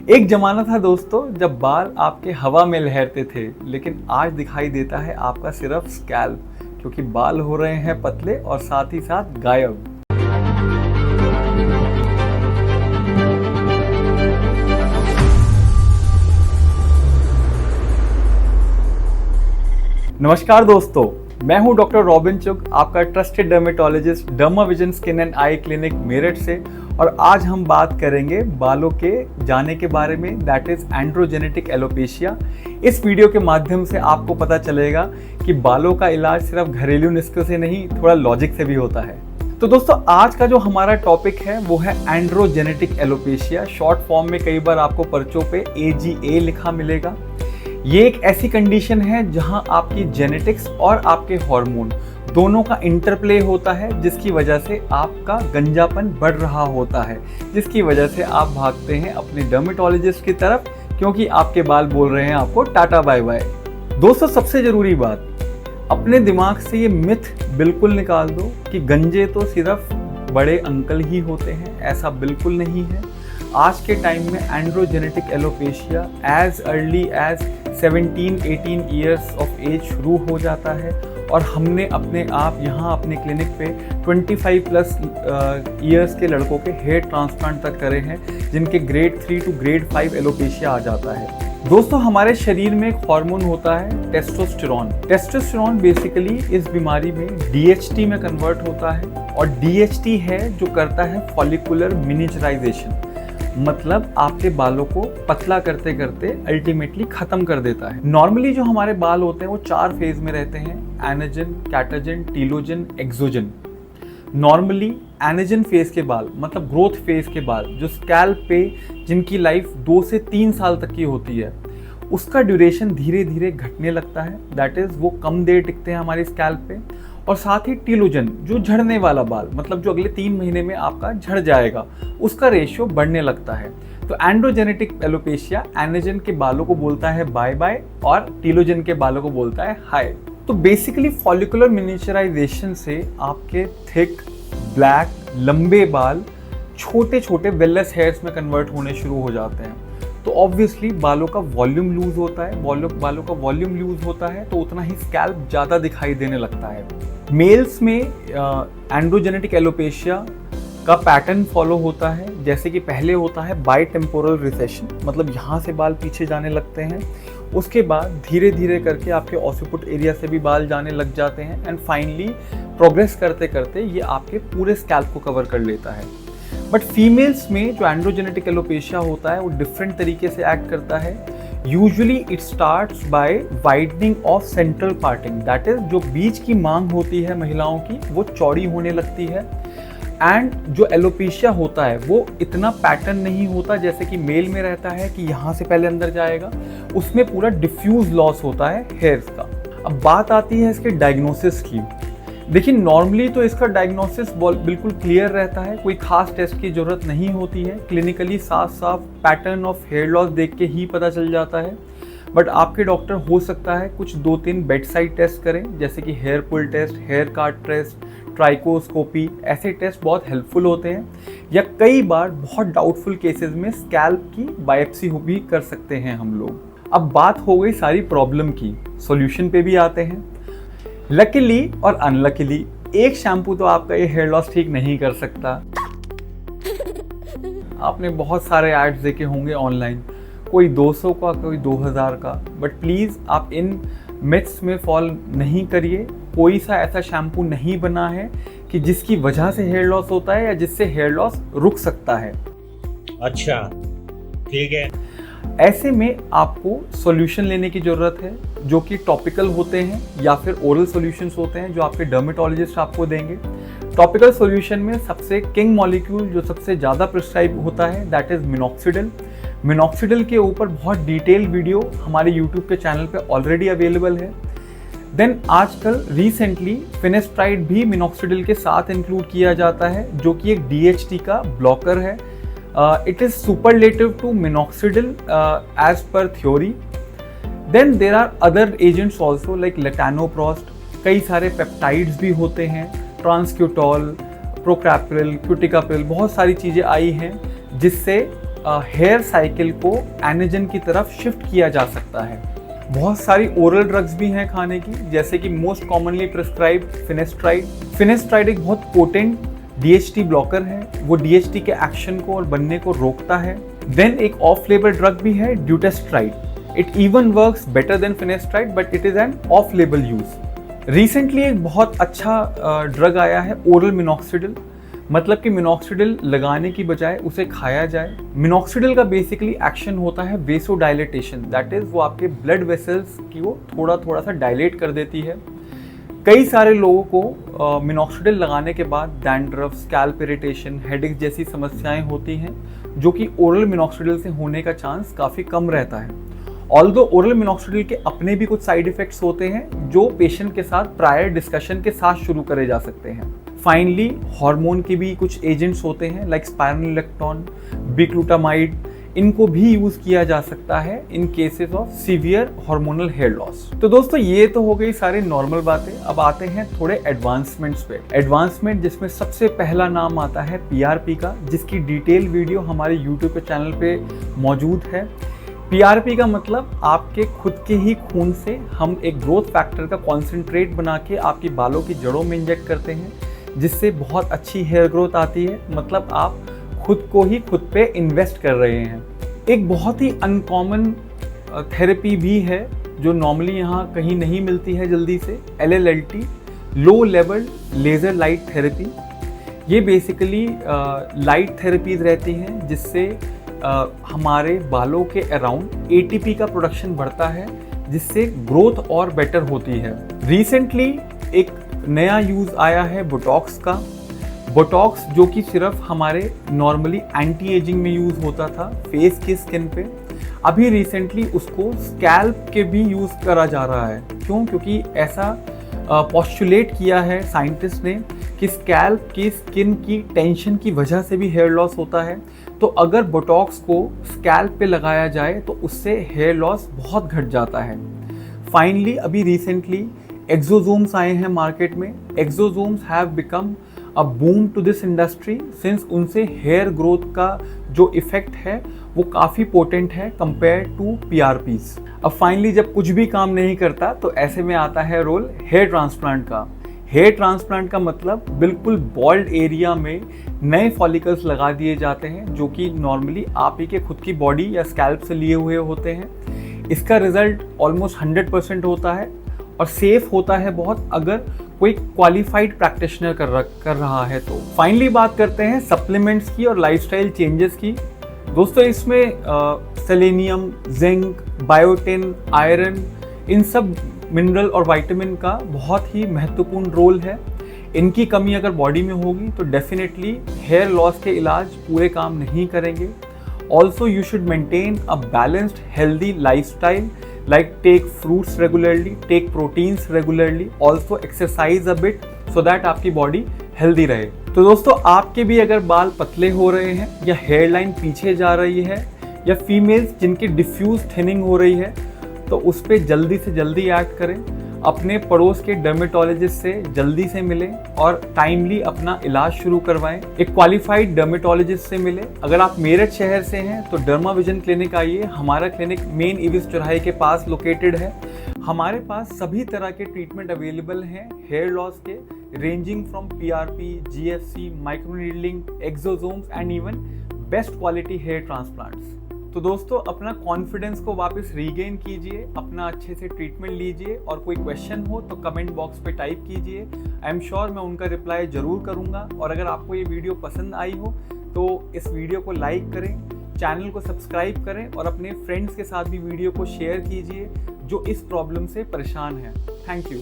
एक जमाना था दोस्तों जब बाल आपके हवा में लहरते थे, लेकिन आज दिखाई देता है आपका सिर्फ स्कैल्प, क्योंकि बाल हो रहे हैं पतले और साथ ही साथ गायब। नमस्कार दोस्तों, मैं हूं डॉक्टर रॉबिन चुग, आपका trusted dermatologist Dermavision skin and eye clinic Meerut से। और आज हम बात करेंगे बालों के जाने के बारे में, दैट इज एंड्रोजेनेटिक एलोपेशिया। इस वीडियो के माध्यम से आपको पता चलेगा कि बालों का इलाज सिर्फ घरेलू नुस्खों से नहीं, थोड़ा लॉजिक से भी होता है। तो दोस्तों, आज का जो हमारा टॉपिक है वो है एंड्रोजेनेटिक एलोपेशिया। शॉर्ट फॉर्म में कई बार आपको पर्चों पे AGA लिखा मिलेगा। ये एक ऐसी कंडीशन है जहां आपकी जेनेटिक्स और आपके हार्मोन दोनों का इंटरप्ले होता है, जिसकी वजह से आपका गंजापन बढ़ रहा होता है, जिसकी वजह से आप भागते हैं अपने डर्मेटोलॉजिस्ट की तरफ, क्योंकि आपके बाल बोल रहे हैं आपको टाटा बाय बाय। दोस्तों, सबसे जरूरी बात, अपने दिमाग से ये मिथ बिल्कुल निकाल दो कि गंजे तो सिर्फ बड़े अंकल ही होते हैं। ऐसा बिल्कुल नहीं है। आज के टाइम में androgenetic alopecia as early as 17-18 years of age शुरू हो जाता है, और हमने अपने आप यहाँ अपने क्लिनिक पे 25+ ईयर्स के लड़कों के हेयर ट्रांसप्लांट तक करे हैं, जिनके ग्रेड 3 to ग्रेड 5 एलोपेशिया आ जाता है। दोस्तों, हमारे शरीर में एक हार्मोन होता है टेस्टोस्टेरोन। टेस्टोस्टेरोन बेसिकली इस बीमारी में DHT में कन्वर्ट होता है, और DHT है जो करता है फॉलिकुलर मिनिएचराइजेशन, मतलब आपके बालों को पतला करते करते अल्टीमेटली खत्म कर देता है। नॉर्मली जो हमारे बाल होते हैं वो 4 फेज में रहते हैं: anagen, catagen, telogen, exogen. Normally anagen phase के बाल, मतलब ग्रोथ फेज के बाल, जो स्कैल्प पे जिनकी लाइफ 2 से 3 साल तक की होती है, उसका ड्यूरेशन धीरे धीरे घटने लगता है। दैट इज वो कम देर टिकते हैं हमारे स्कैल्प पे। और साथ ही टीलोजन, जो झड़ने वाला बाल, मतलब जो अगले 3 महीने में आपका झड़ जाएगा, उसका रेशियो बढ़ने लगता है। तो एंड्रोजेनेटिक एलोपेशिया एनाजन के बालों को बोलता है बाय बाय, और टीलोजन के बालों को बोलता है हाय। तो बेसिकली फॉलिकुलर मिनिएचराइजेशन से आपके थिक, ब्लैक, लंबे बाल छोटे छोटे वेललेस हेयर्स में कन्वर्ट होने शुरू हो जाते हैं। तो ऑब्वियसली बालों का वॉल्यूम लूज होता है। बालों का वॉल्यूम लूज होता है तो उतना ही स्कैल्प ज़्यादा दिखाई देने लगता है। मेल्स में एंड्रोजेनेटिक एलोपेशिया का पैटर्न फॉलो होता है, जैसे कि पहले होता है बाइटेम्पोरल रिसेशन, मतलब यहाँ से बाल पीछे जाने लगते हैं। उसके बाद धीरे धीरे करके आपके ऑसिपुट एरिया से भी बाल जाने लग जाते हैं, एंड फाइनली प्रोग्रेस करते करते ये आपके पूरे स्कैल्प को कवर कर लेता है। बट फीमेल्स में जो एंड्रोजेनेटिक एलोपेशिया होता है वो डिफरेंट तरीके से एक्ट करता है। Usually it starts by widening of central parting, that is जो बीच की मांग होती है महिलाओं की वो चौड़ी होने लगती है। एंड जो एलोपेशिया होता है वो इतना पैटर्न नहीं होता जैसे कि मेल में रहता है कि यहाँ से पहले अंदर जाएगा। उसमें पूरा डिफ्यूज लॉस होता है हेयर्स का। अब बात आती है इसके डायग्नोसिस की। देखिए, नॉर्मली तो इसका डायग्नोसिस बिल्कुल क्लियर रहता है, कोई खास टेस्ट की ज़रूरत नहीं होती है। क्लिनिकली साफ साफ पैटर्न ऑफ हेयर लॉस देख के ही पता चल जाता है। बट आपके डॉक्टर हो सकता है कुछ 2-3 बेड साइड टेस्ट करें, जैसे कि हेयर पुल टेस्ट, हेयर काट टेस्ट, ट्राइकोस्कोपी। ऐसे टेस्ट बहुत हेल्पफुल होते हैं। या कई बार बहुत डाउटफुल केसेस में स्कैल्प की बायोप्सी भी कर सकते हैं हम लोग। अब बात हो गई सारी प्रॉब्लम की, सॉल्यूशन पे भी आते हैं। लकीली और अनलकीली एक शैम्पू तो आपका ये हेयर लॉस ठीक नहीं कर सकता। आपने बहुत सारे एड्स देखे होंगे ऑनलाइन, कोई 200 का, कोई 2000 का। बट प्लीज़ आप इन मिथ्स में फॉल नहीं करिए। कोई सा ऐसा शैम्पू नहीं बना है कि जिसकी वजह से हेयर लॉस होता है या जिससे हेयर लॉस रुक सकता है। अच्छा, ठीक है। ऐसे में आपको सॉल्यूशन लेने की ज़रूरत है, जो कि टॉपिकल होते हैं या फिर ओरल सॉल्यूशंस होते हैं जो आपके डर्मेटोलॉजिस्ट आपको देंगे। टॉपिकल सॉल्यूशन में सबसे किंग मॉलिक्यूल जो सबसे ज़्यादा प्रिस्क्राइब होता है, दैट इज़ मिनॉक्सिडिल। मिनॉक्सिडिल के ऊपर बहुत डिटेल वीडियो हमारे यूट्यूब के चैनल पे ऑलरेडी अवेलेबल है। देन आजकल रिसेंटली फिनेस्ट्राइड भी मिनॉक्सिडिल के साथ इंक्लूड किया जाता है, जो कि एक DHT का ब्लॉकर है। It is superlative to minoxidil as per theory. Then there are other agents also like latanoprost. कई सारे पेप्टाइड्स भी होते हैं, ट्रांसक्यूटॉल, प्रोक्रैप्रिल, क्यूटिकाप्रिल, बहुत सारी चीज़ें आई हैं जिससे हेयर साइकिल को एनाजन की तरफ शिफ्ट किया जा सकता है। बहुत सारी ओरल ड्रग्स भी हैं खाने की, जैसे कि most commonly prescribed finasteride. Finasteride एक बहुत पोटेंट DHT ब्लॉकर है, वो DHT के एक्शन को और बनने को रोकता है। देन एक ऑफ लेबल ड्रग भी है dutasteride. It even works better than finasteride but it is an off label use. Recently एक बहुत अच्छा ड्रग आया है ओरल मिनॉक्सिडिल, मतलब कि मिनॉक्सिडिल लगाने की बजाय उसे खाया जाए। मिनॉक्सिडिल का बेसिकली एक्शन होता है वेसोडाइलेटेशन, दैट इज वो आपके ब्लड वेसल्स की वो थोड़ा सा डायलेट कर देती है। कई सारे लोगों को मिनॉक्सिडिल लगाने के बाद डैंड्रफ, स्कैल्प इरिटेशन, हेडेक जैसी समस्याएं होती हैं, जो कि ओरल मिनॉक्सिडिल से होने का चांस काफ़ी कम रहता है। ऑल्दो ओरल मिनॉक्सिडिल के अपने भी कुछ साइड इफेक्ट्स होते हैं जो पेशेंट के साथ प्रायर डिस्कशन के साथ शुरू करे जा सकते हैं। फाइनली हार्मोन के भी कुछ एजेंट्स होते हैं लाइक स्पाइरोलेक्टोन, बिग्लूटामाइड, इनको भी यूज किया जा सकता है in cases of severe hormonal hair loss. तो दोस्तों ये तो हो गई सारी नॉर्मल बातें। अब आते हैं थोड़े एडवांसमेंट्स पे। एडवांसमेंट जिसमें सबसे पहला नाम आता है PRP का, जिसकी डिटेल वीडियो हमारे YouTube के चैनल पे मौजूद है। PRP का मतलब आपके खुद के ही खून से हम एक ग्रोथ फैक्टर का कॉन्सेंट्रेट बना के आपकी बालों की जड़ों में इंजेक्ट करते हैं, जिससे बहुत अच्छी हेयर ग्रोथ आती है। मतलब आप खुद को ही खुद पे इन्वेस्ट कर रहे हैं। एक बहुत ही अनकॉमन थेरेपी भी है जो नॉर्मली यहाँ कहीं नहीं मिलती है जल्दी से, LLLT, low level laser light therapy. ये बेसिकली लाइट थेरेपीज रहती हैं जिससे हमारे बालों के अराउंड ATP का प्रोडक्शन बढ़ता है, जिससे ग्रोथ और बेटर होती है। रिसेंटली एक नया यूज़ आया है बोटॉक्स का। बोटॉक्स जो कि सिर्फ हमारे नॉर्मली एंटी एजिंग में यूज़ होता था फेस की स्किन पे, अभी रिसेंटली उसको स्कैल्प के भी यूज़ करा जा रहा है। क्यों? क्योंकि ऐसा पोस्टुलेट किया है साइंटिस्ट ने कि स्कैल्प की स्किन की टेंशन की वजह से भी हेयर लॉस होता है। तो अगर बोटॉक्स को स्कैल्प पे लगाया जाए तो उससे हेयर लॉस बहुत घट जाता है। फाइनली अभी रिसेंटली एक्सोसोम्स आए हैं मार्केट में। Exosomes have become a boom to this industry since उनसे हेयर ग्रोथ का जो इफेक्ट है वो काफ़ी पोटेंट है कंपेयर टू PRPs। अब फाइनली जब कुछ भी काम नहीं करता तो ऐसे में आता है रोल हेयर ट्रांसप्लांट का। हेयर ट्रांसप्लांट का मतलब बिल्कुल बॉल्ड एरिया में नए फॉलिकल्स लगा दिए जाते हैं, जो कि नॉर्मली आप ही के खुद की बॉडी या स्कैल्प से लिए हुए होते हैं। इसका रिजल्ट ऑलमोस्ट 100% होता है और सेफ होता है बहुत, अगर कोई क्वालिफाइड प्रैक्टिशनर कर रहा है तो। फाइनली बात करते हैं सप्लीमेंट्स की और लाइफस्टाइल चेंजेस की। दोस्तों इसमें सेलेनियम, जिंक, बायोटिन, आयरन, इन सब मिनरल और विटामिन का बहुत ही महत्वपूर्ण रोल है। इनकी कमी अगर बॉडी में होगी तो डेफिनेटली हेयर लॉस के इलाज पूरे काम नहीं करेंगे। Also you should maintain a balanced healthy lifestyle, like take fruits regularly, take proteins regularly, also exercise a bit so that आपकी बॉडी हेल्दी रहे। तो दोस्तों आपके भी अगर बाल पतले हो रहे हैं या हेयर लाइन पीछे जा रही है या फीमेल्स जिनकी डिफ्यूज थिनिंग हो रही है, तो उस पर जल्दी से जल्दी एक्ट करें। अपने पड़ोस के डर्मेटोलॉजिस्ट से जल्दी से मिलें और टाइमली अपना इलाज शुरू करवाएं। एक क्वालिफाइड डर्मेटोलॉजिस्ट से मिलें। अगर आप मेरठ शहर से हैं तो डर्मा विजन क्लिनिक आइए। हमारा क्लिनिक मेन ईविस चौराहे के पास लोकेटेड है। हमारे पास सभी तरह के ट्रीटमेंट अवेलेबल हैं हेयर लॉस के, ranging from PRP, GFC, microneedling, exosomes and even best quality hair transplants. तो दोस्तों अपना कॉन्फिडेंस को वापस रीगेन कीजिए, अपना अच्छे से ट्रीटमेंट लीजिए और कोई क्वेश्चन हो तो कमेंट बॉक्स पे टाइप कीजिए। आई एम श्योर मैं उनका रिप्लाई ज़रूर करूँगा। और अगर आपको ये वीडियो पसंद आई हो तो इस वीडियो को लाइक करें, चैनल को सब्सक्राइब करें और अपने फ्रेंड्स के साथ भी वीडियो को शेयर कीजिए जो इस प्रॉब्लम से परेशान हैं। Thank you.